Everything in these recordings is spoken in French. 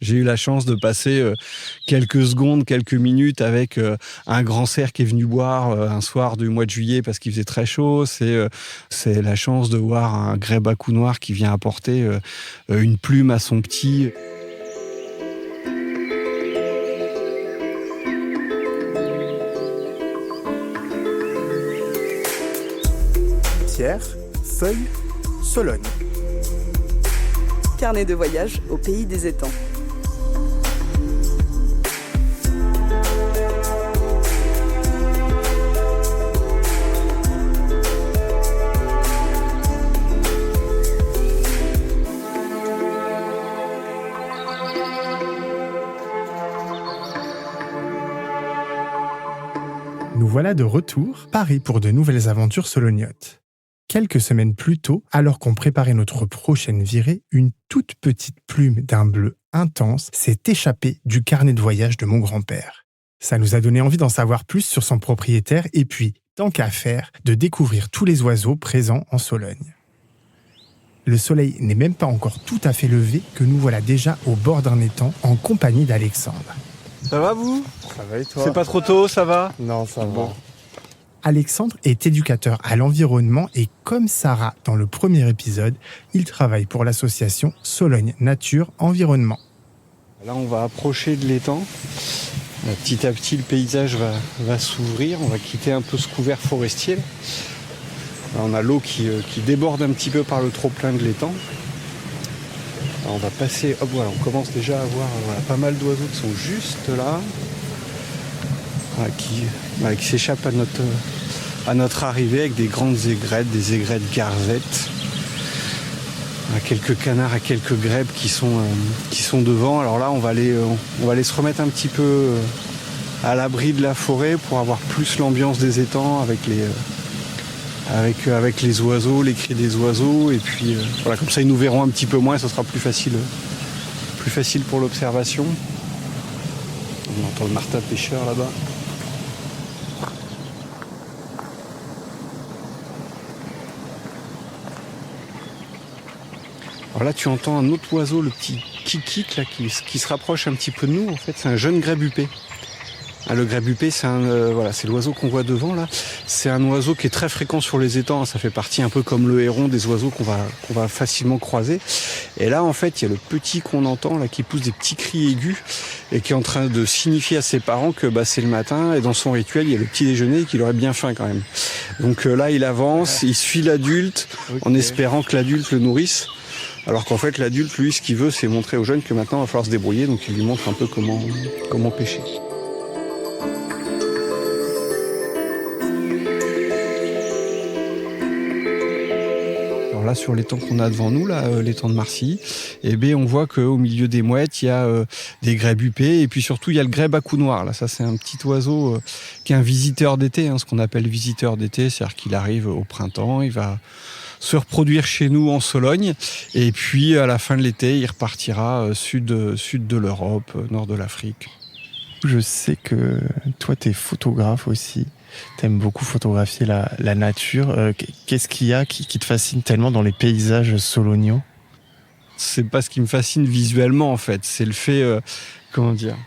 J'ai eu la chance de passer quelques secondes, quelques minutes avec un grand cerf qui est venu boire un soir du mois de juillet parce qu'il faisait très chaud. C'est la chance de voir un grèbe à cou noir qui vient apporter une plume à son petit. Pierre, Feuille, Sologne. Carnet de voyage au pays des étangs. Nous voilà de retour, parés pour de nouvelles aventures solognotes. Quelques semaines plus tôt, alors qu'on préparait notre prochaine virée, une toute petite plume d'un bleu intense s'est échappée du carnet de voyage de mon grand-père. Ça nous a donné envie d'en savoir plus sur son propriétaire et puis, tant qu'à faire, de découvrir tous les oiseaux présents en Sologne. Le soleil n'est même pas encore tout à fait levé que nous voilà déjà au bord d'un étang en compagnie d'Alexandre. Ça va vous ? Ça va et toi ? C'est pas trop tôt, ça va ? Non, ça Bon. va. Alexandre est éducateur à l'environnement et comme Sarah dans le premier épisode, il travaille pour l'association Sologne Nature Environnement. Là, on va approcher de l'étang. Petit à petit, le paysage va s'ouvrir. On va quitter un peu ce couvert forestier. Là, on a l'eau qui déborde un petit peu par le trop-plein de l'étang. Là, on va passer. Hop, voilà, on commence déjà à voir pas mal d'oiseaux qui sont juste là. Qui s'échappent à notre arrivée avec des grandes aigrettes, des aigrettes garzettes. Quelques canards à quelques grèbes qui sont devant. Alors là, on va aller se remettre un petit peu à l'abri de la forêt pour avoir plus l'ambiance des étangs avec les oiseaux, les cris des oiseaux. Et puis voilà, comme ça, ils nous verront un petit peu moins et ce sera plus facile pour l'observation. On entend le martin pêcheur là-bas. Alors là, tu entends un autre oiseau, le petit kikik, là, qui se rapproche un petit peu de nous. En fait, c'est un jeune grèbe huppé. Le grèbe huppé, c'est l'oiseau qu'on voit devant là. C'est un oiseau qui est très fréquent sur les étangs. Ça fait partie un peu comme le héron des oiseaux qu'on va facilement croiser. Et là, en fait, il y a le petit qu'on entend là qui pousse des petits cris aigus et qui est en train de signifier à ses parents que c'est le matin. Et dans son rituel, il y a le petit déjeuner et qu'il aurait bien faim quand même. Donc là, il avance, il suit l'adulte en espérant que l'adulte le nourrisse. Alors qu'en fait, l'adulte, lui, ce qu'il veut, c'est montrer aux jeunes que maintenant, il va falloir se débrouiller. Donc, il lui montre un peu comment pêcher. Alors là, sur l'étang qu'on a devant nous, là, l'étang de Marcilly, on voit qu'au milieu des mouettes, il y a des grèbes huppées. Et puis surtout, il y a le grèbe à cou noir. Là, ça, c'est un petit oiseau qui est un visiteur d'été, ce qu'on appelle visiteur d'été. C'est-à-dire qu'il arrive au printemps, il va se reproduire chez nous en Sologne et puis à la fin de l'été il repartira sud de l'Europe, nord de l'Afrique. Je sais que toi t'es photographe aussi, t'aimes beaucoup photographier la nature. Qu'est-ce qu'il y a qui te fascine tellement dans les paysages soloniaux ? C'est pas ce qui me fascine visuellement en fait, c'est le fait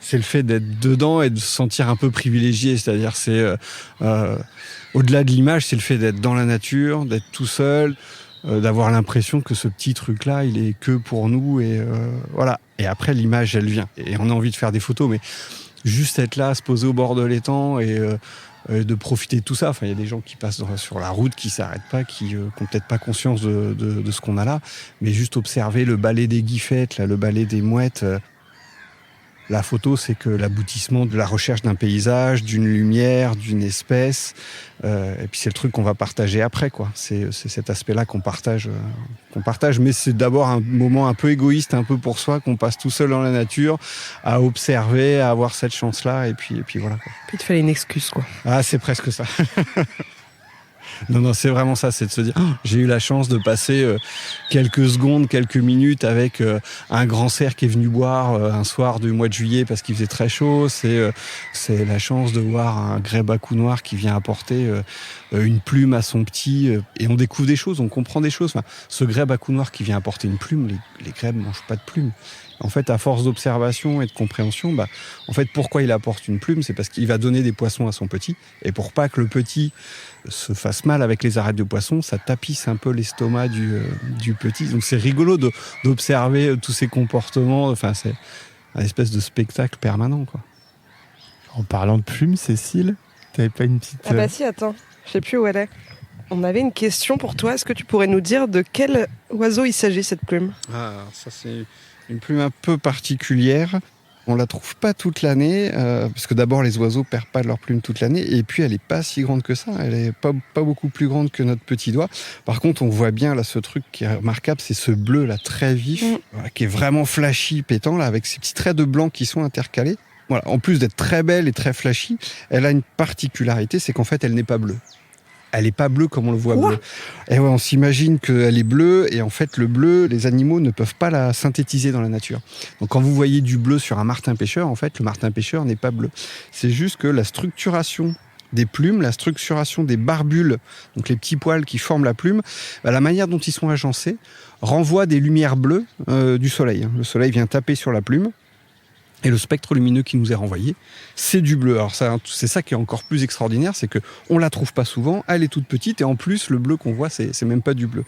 c'est le fait d'être dedans et de se sentir un peu privilégié, c'est-à-dire au-delà de l'image, c'est le fait d'être dans la nature, d'être tout seul, d'avoir l'impression que ce petit truc-là, il est que pour nous et voilà. Et après, l'image, elle vient. Et on a envie de faire des photos, mais juste être là, se poser au bord de l'étang et de profiter de tout ça. Enfin, il y a des gens qui passent sur la route, qui s'arrêtent pas, qui n'ont peut-être pas conscience de ce qu'on a là, mais juste observer le balai des guiffettes, là, le balai des mouettes. La photo, c'est que l'aboutissement de la recherche d'un paysage, d'une lumière, d'une espèce. Et puis c'est le truc qu'on va partager après, quoi. C'est cet aspect-là qu'on partage. Mais c'est d'abord un moment un peu égoïste, un peu pour soi, qu'on passe tout seul dans la nature, à observer, à avoir cette chance-là. Et puis voilà, quoi. Puis il te fallait une excuse, quoi. Ah, c'est presque ça. Non, c'est vraiment ça, c'est de se dire j'ai eu la chance de passer quelques secondes, quelques minutes avec un grand cerf qui est venu boire un soir du mois de juillet parce qu'il faisait très chaud. C'est la chance de voir un grèbe à cou noir qui vient apporter une plume à son petit et on découvre des choses, on comprend des choses. Enfin, ce grèbe à cou noir qui vient apporter une plume, les grèbes ne mangent pas de plumes. En fait, à force d'observation et de compréhension, en fait, pourquoi il apporte une plume, c'est parce qu'il va donner des poissons à son petit. Et pour pas que le petit se fasse mal avec les arêtes de poisson, ça tapisse un peu l'estomac du petit. Donc c'est rigolo d'observer tous ces comportements. Enfin, c'est un espèce de spectacle permanent, quoi. En parlant de plumes, Cécile, t'avais pas une petite... Ah bah si, attends, je sais plus où elle est. On avait une question pour toi. Est-ce que tu pourrais nous dire de quel oiseau il s'agit, cette plume ? Ça c'est une plume un peu particulière. On la trouve pas toute l'année, parce que d'abord les oiseaux perdent pas leur plume toute l'année, et puis elle est pas si grande que ça. Elle est pas beaucoup plus grande que notre petit doigt. Par contre, on voit bien là ce truc qui est remarquable, c'est ce bleu là très vif, qui est vraiment flashy, pétant là, avec ces petits traits de blanc qui sont intercalés. Voilà. En plus d'être très belle et très flashy, elle a une particularité, c'est qu'en fait elle n'est pas bleue. Elle n'est pas bleue comme on le voit bleu. Et ouais, on s'imagine qu'elle est bleue, et en fait le bleu, les animaux ne peuvent pas la synthétiser dans la nature. Donc quand vous voyez du bleu sur un martin-pêcheur, en fait le martin-pêcheur n'est pas bleu. C'est juste que la structuration des plumes, la structuration des barbules, donc les petits poils qui forment la plume, la manière dont ils sont agencés renvoie des lumières bleues du soleil. Le soleil vient taper sur la plume, et le spectre lumineux qui nous est renvoyé, c'est du bleu. Alors ça, c'est ça qui est encore plus extraordinaire, c'est qu'on la trouve pas souvent, elle est toute petite, et en plus, le bleu qu'on voit, c'est même pas du bleu.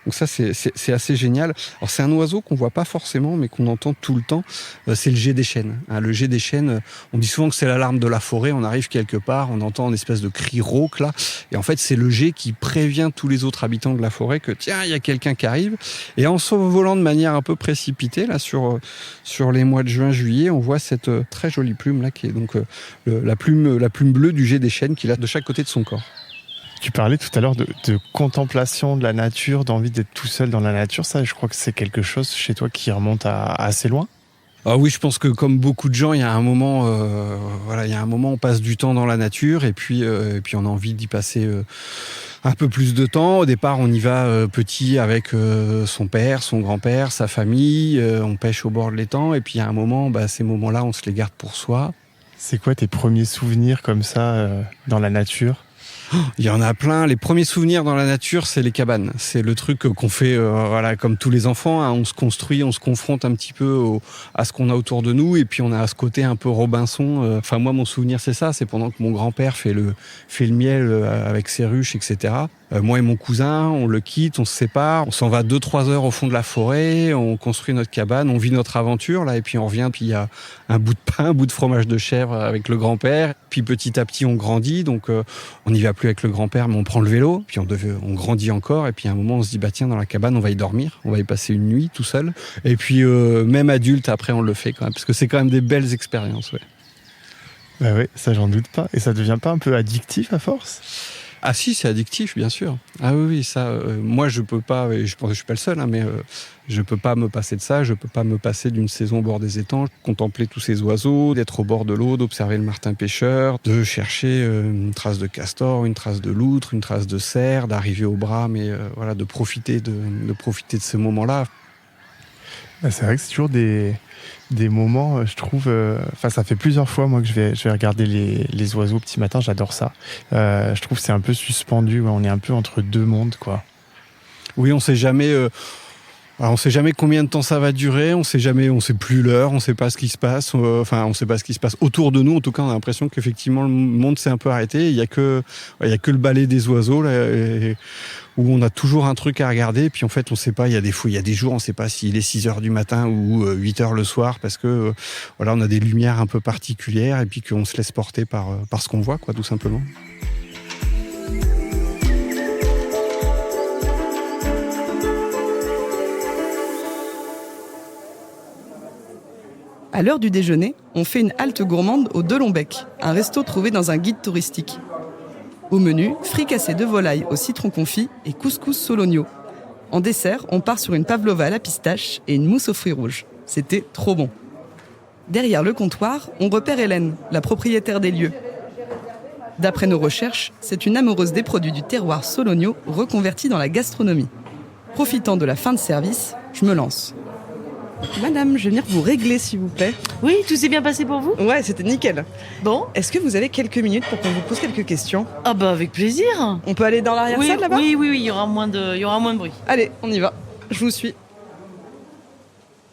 Donc ça, c'est assez génial. Alors c'est un oiseau qu'on voit pas forcément, mais qu'on entend tout le temps, c'est le jet des chênes. Le jet des chênes, on dit souvent que c'est l'alarme de la forêt, on arrive quelque part, on entend une espèce de cri rauque, là, et en fait, c'est le jet qui prévient tous les autres habitants de la forêt que, tiens, il y a quelqu'un qui arrive, et en s'envolant de manière un peu précipitée, là, sur les mois de juin, juillet, on voit cette très jolie plume là, qui est donc la plume bleue du jet des chênes qu'il a de chaque côté de son corps. Tu parlais tout à l'heure de contemplation de la nature, d'envie d'être tout seul dans la nature. Ça, je crois que c'est quelque chose chez toi qui remonte à assez loin. Ah oui, je pense que comme beaucoup de gens, il y a un moment, on passe du temps dans la nature, et puis on a envie d'y passer un peu plus de temps. Au départ, on y va petit avec son père, son grand-père, sa famille. On pêche au bord de l'étang, et puis il y a un moment, ces moments-là, on se les garde pour soi. C'est quoi tes premiers souvenirs comme ça dans la nature ? Il y en a plein. Les premiers souvenirs dans la nature, c'est les cabanes. C'est le truc qu'on fait, comme tous les enfants. On se construit, on se confronte un petit peu à ce qu'on a autour de nous. Et puis on a ce côté un peu Robinson. Moi, mon souvenir, c'est ça. C'est pendant que mon grand-père fait le miel avec ses ruches, etc. Moi et mon cousin, on le quitte, on se sépare, on s'en va 2-3 heures au fond de la forêt, on construit notre cabane, on vit notre aventure là, et puis on revient, puis il y a un bout de pain, un bout de fromage de chèvre avec le grand-père. Puis petit à petit on grandit, donc on n'y va plus avec le grand-père, mais on prend le vélo, puis on grandit encore, et puis à un moment on se dit tiens, dans la cabane on va y dormir, on va y passer une nuit tout seul. Et puis même adulte après on le fait quand même, parce que c'est quand même des belles expériences. Ouais. Bah ouais, ça j'en doute pas. Et ça devient pas un peu addictif à force ? Ah si, c'est addictif, bien sûr. Ah oui, ça, moi je peux pas, et je pense que je suis pas le seul, mais je peux pas me passer de ça, je peux pas me passer d'une saison au bord des étangs, contempler tous ces oiseaux, d'être au bord de l'eau, d'observer le martin-pêcheur, de chercher une trace de castor, une trace de loutre, une trace de cerf, d'arriver au bras, mais de profiter de ce moment-là. C'est vrai que c'est toujours des moments, je trouve... ça fait plusieurs fois, moi, que je vais regarder les oiseaux au petit matin. J'adore ça. Je trouve que c'est un peu suspendu. Ouais, on est un peu entre deux mondes, quoi. Oui, on sait jamais... on sait jamais combien de temps ça va durer. On sait plus l'heure. On sait pas ce qui se passe. On sait pas ce qui se passe autour de nous. En tout cas, on a l'impression qu'effectivement, le monde s'est un peu arrêté. Il y a que le balai des oiseaux, là, où on a toujours un truc à regarder, et puis en fait on sait pas, il y a des jours on sait pas s'il est 6h du matin ou 8h le soir, parce que on a des lumières un peu particulières, et puis qu'on se laisse porter par ce qu'on voit, quoi, tout simplement. À l'heure du déjeuner, on fait une halte gourmande au Delonbec, un resto trouvé dans un guide touristique. Au menu, fricassé de volaille au citron confit et couscous sologno. En dessert, on part sur une pavlova à la pistache et une mousse aux fruits rouges. C'était trop bon. Derrière le comptoir, on repère Hélène, la propriétaire des lieux. D'après nos recherches, c'est une amoureuse des produits du terroir sologno reconvertie dans la gastronomie. Profitant de la fin de service, je me lance. Madame, je vais venir vous régler, s'il vous plaît. Oui, tout s'est bien passé pour vous ? Ouais, c'était nickel. Bon. Est-ce que vous avez quelques minutes pour qu'on vous pose quelques questions ? Ah bah avec plaisir. On peut aller dans l'arrière-salle là-bas ? Oui, il y aura moins de bruit. Allez, on y va. Je vous suis.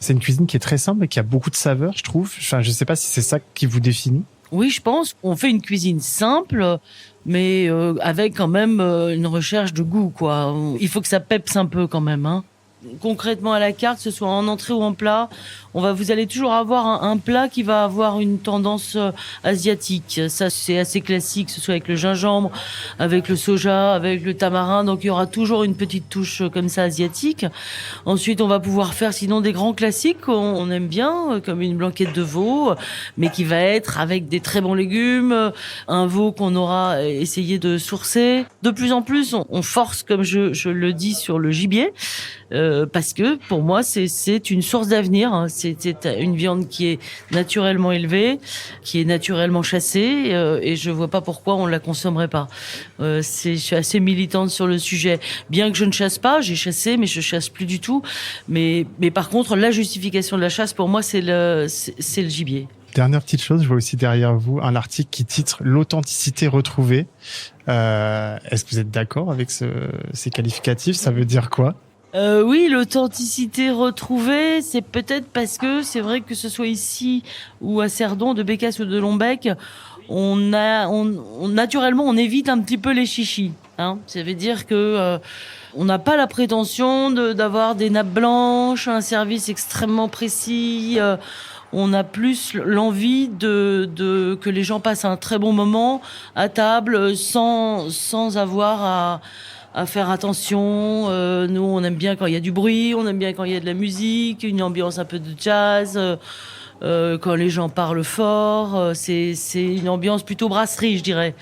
C'est une cuisine qui est très simple et qui a beaucoup de saveurs, je trouve. Enfin, je sais pas si c'est ça qui vous définit. Oui, je pense qu'on fait une cuisine simple, mais avec quand même une recherche de goût, quoi. Il faut que ça pepse un peu quand même, hein. Concrètement à la carte, que ce soit en entrée ou en plat, vous allez toujours avoir un plat qui va avoir une tendance asiatique. Ça, c'est assez classique, que ce soit avec le gingembre, avec le soja, avec le tamarin. Donc, il y aura toujours une petite touche comme ça asiatique. Ensuite, on va pouvoir faire sinon des grands classiques qu'on aime bien, comme une blanquette de veau, mais qui va être avec des très bons légumes, un veau qu'on aura essayé de sourcer. De plus en plus, on force, comme je le dis, sur le gibier. Parce que pour moi c'est une source d'avenir, hein. C'est une viande qui est naturellement élevée, qui est naturellement chassée, et je vois pas pourquoi on la consommerait pas. Je suis assez militante sur le sujet, bien que je ne chasse pas. J'ai chassé, mais je chasse plus du tout. Mais par contre, la justification de la chasse pour moi c'est le gibier. Dernière petite chose, je vois aussi derrière vous un article qui titre l'authenticité retrouvée. Est-ce que vous êtes d'accord avec ces qualificatifs? Ça veut dire quoi? Oui, l'authenticité retrouvée, c'est peut-être parce que c'est vrai que ce soit ici ou à Cerdon, de Bécasse ou de Lombec, naturellement, on évite un petit peu les chichis, hein. Ça veut dire que on n'a pas la prétention d'avoir des nappes blanches, un service extrêmement précis. On a plus l'envie que les gens passent un très bon moment à table sans avoir à faire attention. Nous, on aime bien quand il y a du bruit, on aime bien quand il y a de la musique, une ambiance un peu de jazz, quand les gens parlent fort. C'est une ambiance plutôt brasserie, je dirais.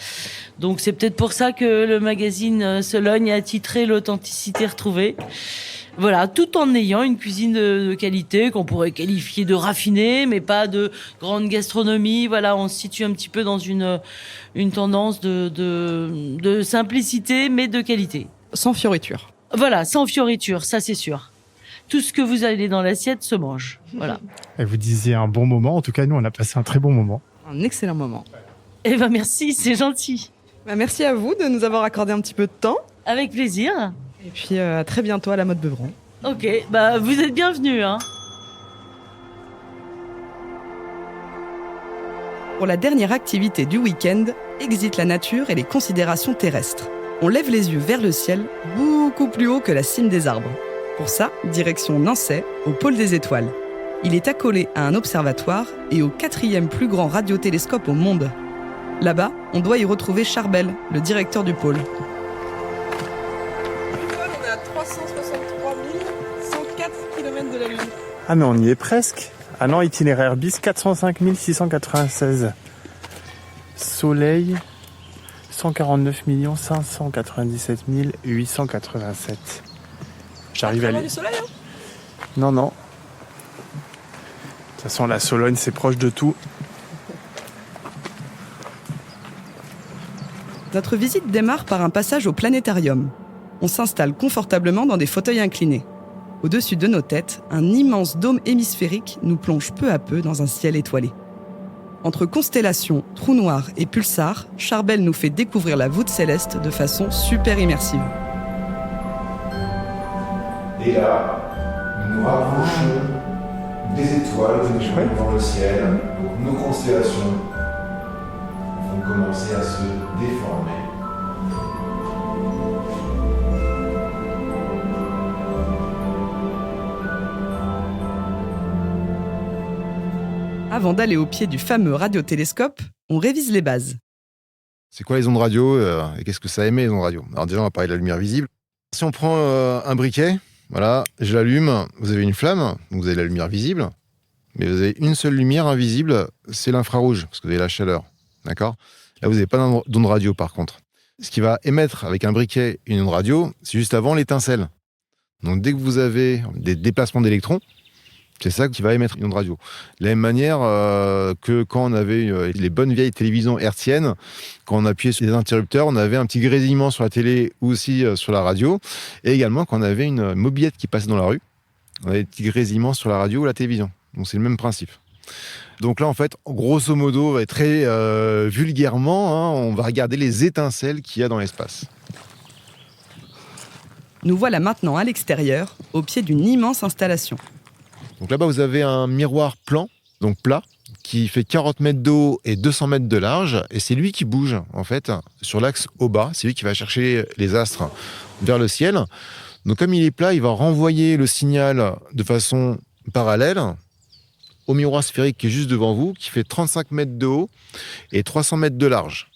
Donc, c'est peut-être pour ça que le magazine Sologne a titré l'authenticité retrouvée. Voilà, tout en ayant une cuisine de qualité qu'on pourrait qualifier de raffinée, mais pas de grande gastronomie. Voilà, on se situe un petit peu dans une tendance de simplicité, mais de qualité. Sans fioriture. Voilà, sans fioriture, ça c'est sûr. Tout ce que vous avez dans l'assiette se mange. Voilà. Et vous disiez un bon moment. En tout cas, nous, on a passé un très bon moment. Un excellent moment. Eh ben merci, c'est gentil. Merci à vous de nous avoir accordé un petit peu de temps. Avec plaisir. Et puis à très bientôt à la Motte Beuvron. Ok, bah vous êtes bienvenus, hein. Pour la dernière activité du week-end, exit la nature et les considérations terrestres. On lève les yeux vers le ciel, beaucoup plus haut que la cime des arbres. Pour ça, direction Nançay, au pôle des étoiles. Il est accolé à un observatoire et au 4e plus grand radiotélescope au monde. Là-bas, on doit y retrouver Charbel, le directeur du pôle. On est à 363 104 km de la Lune. Ah, mais on y est presque. Ah non, itinéraire bis, 405 696. Soleil, 149 597 887. J'arrive à aller. Du soleil, hein. Non. De toute façon, la Sologne, c'est proche de tout. Notre visite démarre par un passage au planétarium. On s'installe confortablement dans des fauteuils inclinés. Au-dessus de nos têtes, un immense dôme hémisphérique nous plonge peu à peu dans un ciel étoilé. Entre constellations, trous noirs et pulsars, Charbel nous fait découvrir la voûte céleste de façon super immersive. Et là, nous nous rapprochons des étoiles qui sont dans le ciel. Donc nos constellations vont commencer à se déformer. Avant d'aller au pied du fameux radiotélescope, on révise les bases. C'est quoi les ondes radio et qu'est-ce que ça émet les ondes radio? Alors déjà, on va parler de la lumière visible. Si on prend un briquet, voilà, je l'allume, vous avez une flamme, donc vous avez la lumière visible, mais vous avez une seule lumière invisible, c'est l'infrarouge, parce que vous avez la chaleur, d'accord? Là, vous n'avez pas d'onde radio par contre. Ce qui va émettre avec un briquet une onde radio, c'est juste avant l'étincelle. Donc dès que vous avez des déplacements d'électrons, c'est ça qui va émettre une onde radio. De la même manière que quand on avait les bonnes vieilles télévisions hertziennes, quand on appuyait sur les interrupteurs, on avait un petit grésillement sur la télé ou aussi sur la radio. Et également quand on avait une mobilette qui passait dans la rue, on avait des petits grésillements sur la radio ou la télévision. Donc c'est le même principe. Donc là, en fait, grosso modo, et très vulgairement, on va regarder les étincelles qu'il y a dans l'espace. Nous voilà maintenant à l'extérieur, au pied d'une immense installation. Donc là-bas, vous avez un miroir plan, donc plat, qui fait 40 mètres de haut et 200 mètres de large. Et c'est lui qui bouge, en fait, sur l'axe au bas. C'est lui qui va chercher les astres vers le ciel. Donc comme il est plat, il va renvoyer le signal de façon parallèle au miroir sphérique qui est juste devant vous, qui fait 35 mètres de haut et 300 mètres de large.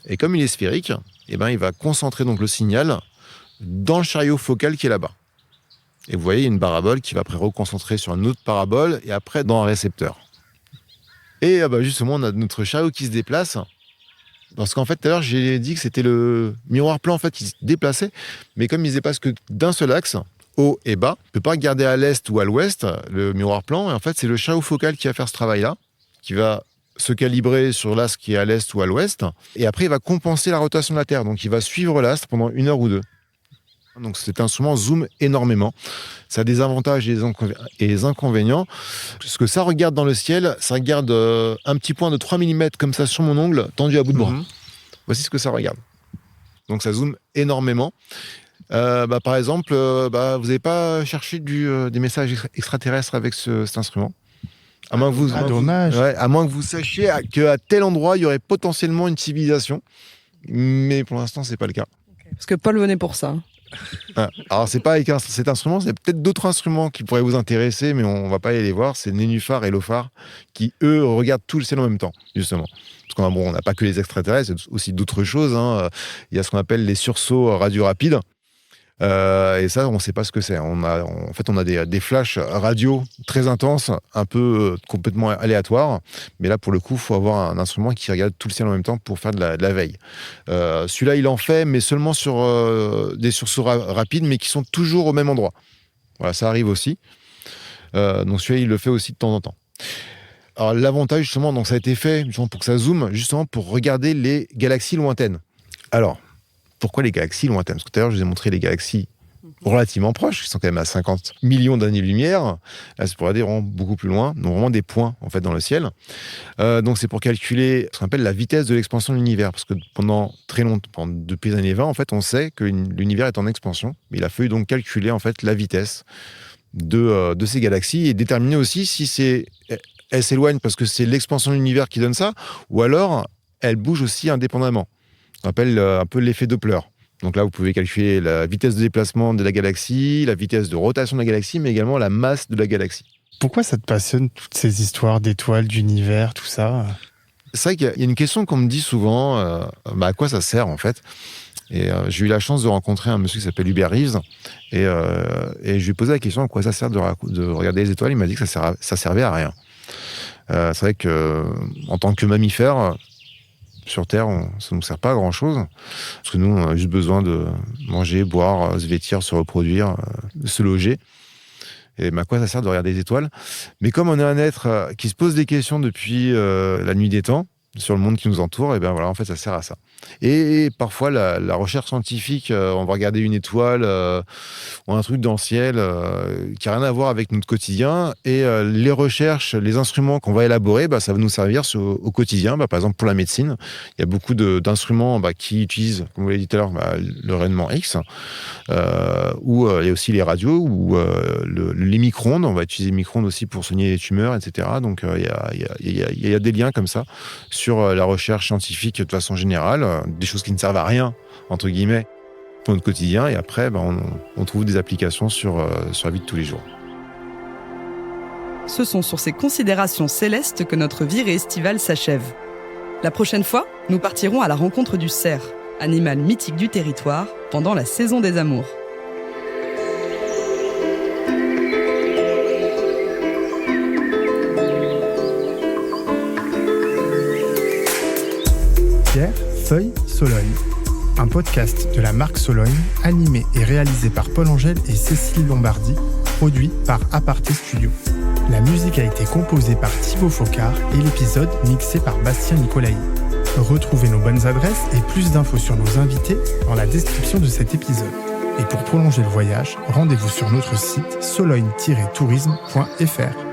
Et comme il est sphérique, il va concentrer donc le signal dans le chariot focal qui est là-bas. Et vous voyez, il y a une parabole qui va après reconcentrer sur une autre parabole et après dans un récepteur. Et justement, on a notre chariot qui se déplace. Parce qu'en fait, tout à l'heure, j'ai dit que c'était le miroir plan en fait, qui se déplaçait. Mais comme il ne se déplace que d'un seul axe, haut et bas, on ne peut pas regarder à l'est ou à l'ouest, le miroir plan. Et en fait, c'est le chariot focal qui va faire ce travail-là, qui va se calibrer sur l'astre qui est à l'est ou à l'ouest. Et après, il va compenser la rotation de la Terre. Donc, il va suivre l'astre pendant 1 heure ou 2. Donc cet instrument zoome énormément. Ça a des avantages et des inconvénients. Ce que ça regarde dans le ciel, ça regarde un petit point de 3 mm comme ça sur mon ongle, tendu à bout de bras. Voici ce que ça regarde. Donc ça zoome énormément. Par exemple, vous n'avez pas cherché des messages extraterrestres avec cet instrument. À moins que vous sachiez qu'à tel endroit, il y aurait potentiellement une civilisation. Mais pour l'instant, ce n'est pas le cas. Parce que Paul venait pour ça. Alors c'est pas avec cet instrument, c'est peut-être d'autres instruments qui pourraient vous intéresser, mais on va pas aller les voir. C'est Nénuphar et Lophar qui eux regardent tout le ciel en même temps, justement. Parce qu'on n'a pas que les extraterrestres, c'est aussi d'autres choses. Il y a ce qu'on appelle les sursauts radio rapides. Et ça, on ne sait pas ce que c'est. On a des flashs radio très intenses, un peu complètement aléatoires. Mais là, pour le coup, il faut avoir un instrument qui regarde tout le ciel en même temps pour faire de la veille. Celui-là, il en fait, mais seulement sur des sursauts rapides, mais qui sont toujours au même endroit. Voilà, ça arrive aussi. Donc celui-là, il le fait aussi de temps en temps. Alors l'avantage, justement, donc ça a été fait justement, pour que ça zoome, justement pour regarder les galaxies lointaines. Alors, pourquoi les galaxies lointaines ? Parce que tout à l'heure, je vous ai montré les galaxies relativement proches, qui sont quand même à 50 millions d'années-lumière. Là, c'est pour aller vraiment beaucoup plus loin. Donc, vraiment des points, en fait, dans le ciel. Donc, c'est pour calculer ce qu'on appelle la vitesse de l'expansion de l'univers. Parce que pendant très longtemps, depuis les années 20, en fait, on sait que l'univers est en expansion. Mais il a fallu donc calculer, en fait, la vitesse de ces galaxies et déterminer aussi si elles s'éloignent parce que c'est l'expansion de l'univers qui donne ça, ou alors elles bougent aussi indépendamment. On appelle un peu l'effet Doppler. Donc là, vous pouvez calculer la vitesse de déplacement de la galaxie, la vitesse de rotation de la galaxie, mais également la masse de la galaxie. Pourquoi ça te passionne, toutes ces histoires d'étoiles, d'univers, tout ça ? C'est vrai qu'il y a une question qu'on me dit souvent, à quoi ça sert en fait ? Et j'ai eu la chance de rencontrer un monsieur qui s'appelle Hubert Reeves, et je lui ai posé la question à quoi ça sert de regarder les étoiles. Il m'a dit que ça servait à rien. C'est vrai que en tant que mammifère, sur Terre, ça ne nous sert pas à grand-chose. Parce que nous, on a juste besoin de manger, boire, se vêtir, se reproduire, se loger. Et à quoi ça sert de regarder les étoiles ? Mais comme on est un être qui se pose des questions depuis la nuit des temps, sur le monde qui nous entoure, et bien voilà, en fait, ça sert à ça. Et parfois, la recherche scientifique, on va regarder une étoile ou un truc dans le ciel qui n'a rien à voir avec notre quotidien. Et les recherches, les instruments qu'on va élaborer, ça va nous servir au quotidien. Par exemple, pour la médecine, il y a beaucoup d'instruments qui utilisent, comme vous l'avez dit tout à l'heure, le rayonnement X, ou il y a aussi les radios, ou les micro-ondes. On va utiliser les micro-ondes aussi pour soigner les tumeurs, etc. Donc, il y a des liens comme ça sur la recherche scientifique de façon générale, des choses qui ne servent à rien, entre guillemets, pour notre quotidien, et après, on trouve des applications sur la vie de tous les jours. Ce sont sur ces considérations célestes que notre virée estivale s'achève. La prochaine fois, nous partirons à la rencontre du cerf, animal mythique du territoire, pendant la saison des amours. Pierre, Feuille, Sologne. Un podcast de la marque Sologne, animé et réalisé par Paul Angèle et Cécile Lombardi, produit par Aparté Studio. La musique a été composée par Thibaut Focard et l'épisode mixé par Bastien Nicolaï. Retrouvez nos bonnes adresses et plus d'infos sur nos invités dans la description de cet épisode. Et pour prolonger le voyage, rendez-vous sur notre site sologne-tourisme.fr.